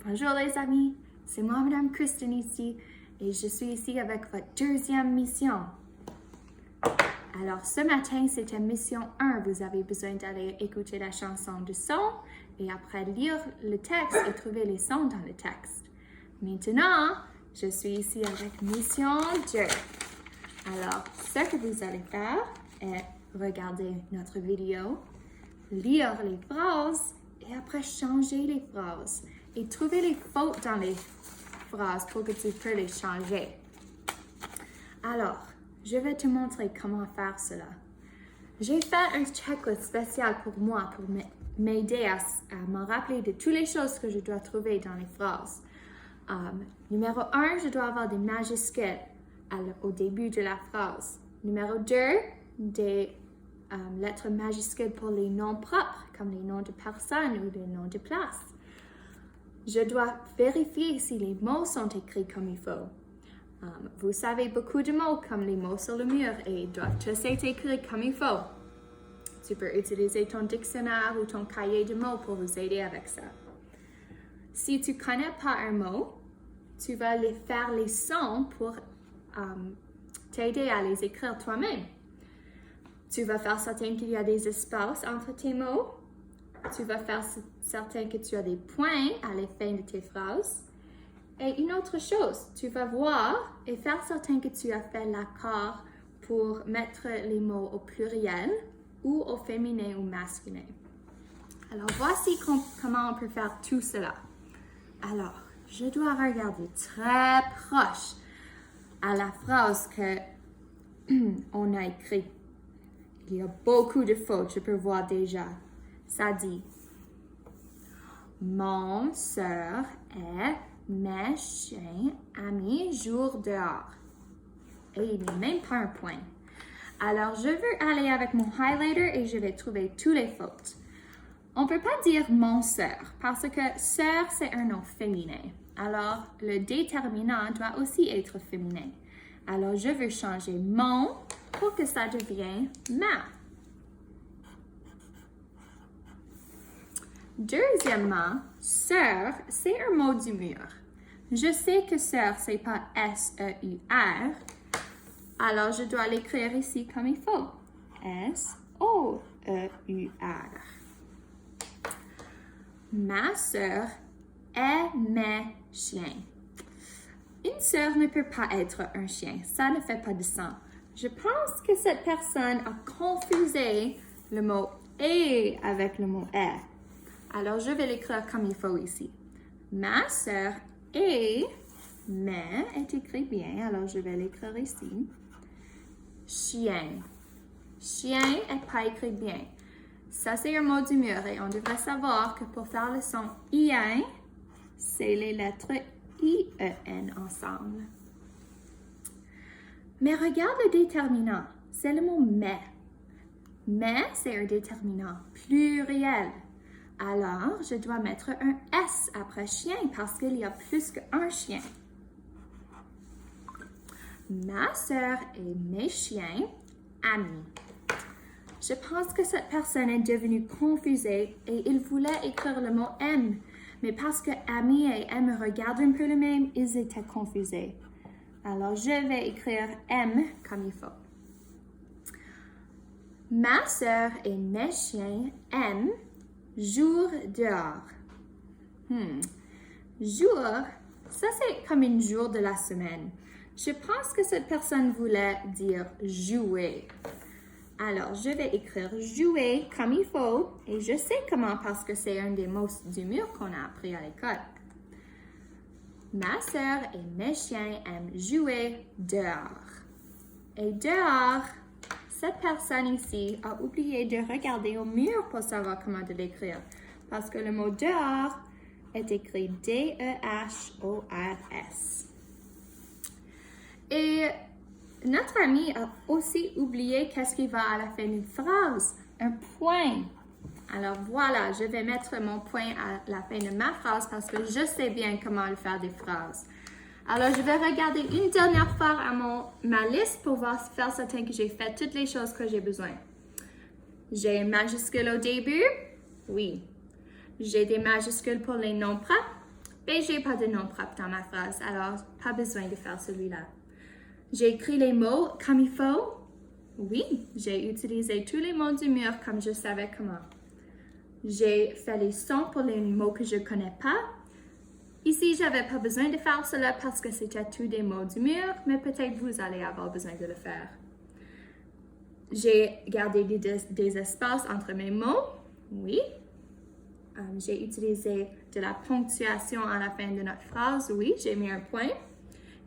Bonjour les amis, c'est moi Madame Kristen ici et je suis ici avec votre deuxième mission. Alors ce matin c'était mission 1, vous avez besoin d'aller écouter la chanson de son et après lire le texte et trouver les sons dans le texte. Maintenant, je suis ici avec mission 2. Alors ce que vous allez faire est regarder notre vidéo, lire les phrases et après changer les phrases et trouver les fautes dans les phrases pour que tu peux les changer. Alors, je vais te montrer comment faire cela. J'ai fait un checklist spécial pour moi pour m'aider à me rappeler de toutes les choses que je dois trouver dans les phrases. Numéro 1, je dois avoir des majuscules au début de la phrase. Numéro 2, des lettres majuscules pour les noms propres, comme les noms de personnes ou les noms de places. Je dois vérifier si les mots sont écrits comme il faut. Vous savez beaucoup de mots comme les mots sur le mur et ils doivent tous être écrits comme il faut. Tu peux utiliser ton dictionnaire ou ton cahier de mots pour vous aider avec ça. Si tu ne connais pas un mot, tu vas faire les sons pour t'aider à les écrire toi-même. Tu vas faire certain qu'il y a des espaces entre tes mots. Tu vas faire certain que tu as des points à la fin de tes phrases. Et une autre chose, tu vas voir et faire certain que tu as fait l'accord pour mettre les mots au pluriel ou au féminin ou masculin. Alors, voici comment on peut faire tout cela. Alors, je dois regarder très proche à la phrase qu'on a écrite. Il y a beaucoup de fautes, je peux voir déjà. Ça dit, mon sœur et mes chiens amis jouent dehors. Et il n'est même pas un point. Alors, je veux aller avec mon highlighter et je vais trouver toutes les fautes. On ne peut pas dire mon sœur parce que sœur, c'est un nom féminin. Alors, le déterminant doit aussi être féminin. Alors, je veux changer mon pour que ça devienne ma. Deuxièmement, sœur, c'est un mot du mur. Je sais que sœur, c'est pas S-E-U-R. Alors, je dois l'écrire ici comme il faut. S-O-E-U-R. Ma sœur est mes chiens. Une sœur ne peut pas être un chien. Ça ne fait pas de sens. Je pense que cette personne a confusé le mot « et » avec le mot « est ». Alors, je vais l'écrire comme il faut ici. Ma sœur et mais est écrit bien, alors je vais l'écrire ici. Chien. Chien n'est pas écrit bien. Ça, c'est un mot du mur et on devrait savoir que pour faire le son IN, c'est les lettres IEN ensemble. Mais regarde le déterminant, c'est le mot mais. Mais, c'est un déterminant pluriel. Alors, je dois mettre un S après chien parce qu'il y a plus qu'un chien. Ma sœur et mes chiens amis. Je pense que cette personne est devenue confusée et il voulait écrire le mot M. Mais parce que ami et M regardent un peu le même, ils étaient confusés. Alors, je vais écrire M comme il faut. Ma sœur et mes chiens aiment jour dehors. Jour, ça c'est comme un jour de la semaine. Je pense que cette personne voulait dire jouer. Alors, je vais écrire jouer comme il faut et je sais comment parce que c'est un des mots du mur qu'on a appris à l'école. Ma sœur et mes chiens aiment jouer dehors. Et dehors, cette personne ici a oublié de regarder au mur pour savoir comment de l'écrire. Parce que le mot dehors est écrit D-E-H-O-R-S. Et notre ami a aussi oublié qu'est-ce qui va à la fin d'une phrase. Un point. Alors voilà, je vais mettre mon point à la fin de ma phrase parce que je sais bien comment faire des phrases. Alors, je vais regarder une dernière fois à ma liste pour faire certain que j'ai fait toutes les choses que j'ai besoin. J'ai un majuscule au début? Oui. J'ai des majuscules pour les noms propres? Mais j'ai pas de nom propre dans ma phrase, alors pas besoin de faire celui-là. J'ai écrit les mots comme il faut? Oui, j'ai utilisé tous les mots du mur comme je savais comment. J'ai fait les sons pour les mots que je connais pas. Ici, j'avais pas besoin de faire cela parce que c'était tous des mots du mur, mais peut-être vous allez avoir besoin de le faire. J'ai gardé des espaces entre mes mots. Oui. J'ai utilisé de la ponctuation à la fin de notre phrase. Oui, j'ai mis un point.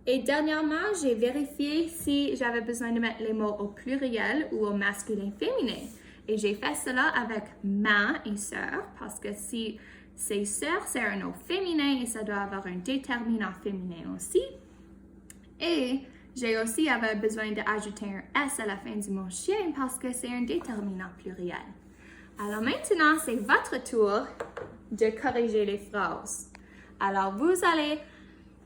Et dernièrement, j'ai vérifié si j'avais besoin de mettre les mots au pluriel ou au masculin féminin. Et j'ai fait cela avec ma et sœur, parce que si c'est sœur, c'est un nom féminin et ça doit avoir un déterminant féminin aussi. Et j'ai aussi besoin d'ajouter un S à la fin du mot chien parce que c'est un déterminant pluriel. Alors maintenant, c'est votre tour de corriger les phrases. Alors vous allez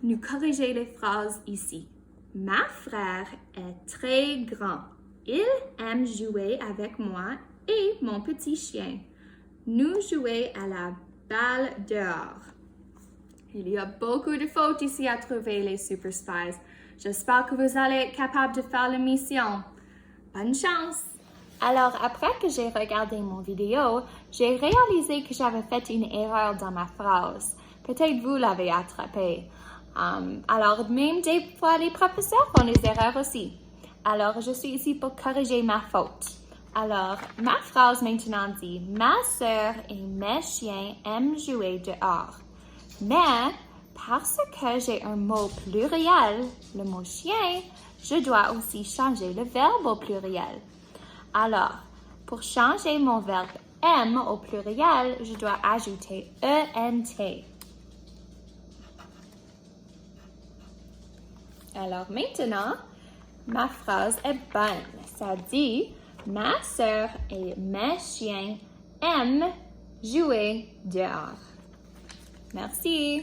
nous corriger les phrases ici. Ma frère est très grand. Il aime jouer avec moi et mon petit chien. Nous jouons à la balle dehors. Il y a beaucoup de fautes ici à trouver, les Super Spies. J'espère que vous allez être capable de faire la mission. Bonne chance! Alors, après que j'ai regardé mon vidéo, j'ai réalisé que j'avais fait une erreur dans ma phrase. Peut-être vous l'avez attrapée. Alors, même des fois, les professeurs font des erreurs aussi. Alors, je suis ici pour corriger ma faute. Alors, ma phrase maintenant dit « Ma sœur et mes chiens aiment jouer dehors. » Mais, parce que j'ai un mot pluriel, le mot « chien », je dois aussi changer le verbe au pluriel. Alors, pour changer mon verbe « aime » au pluriel, je dois ajouter « ENT ». Alors maintenant, ma phrase est bonne. Ça dit « Ma sœur et mes chiens aiment jouer dehors. » Merci.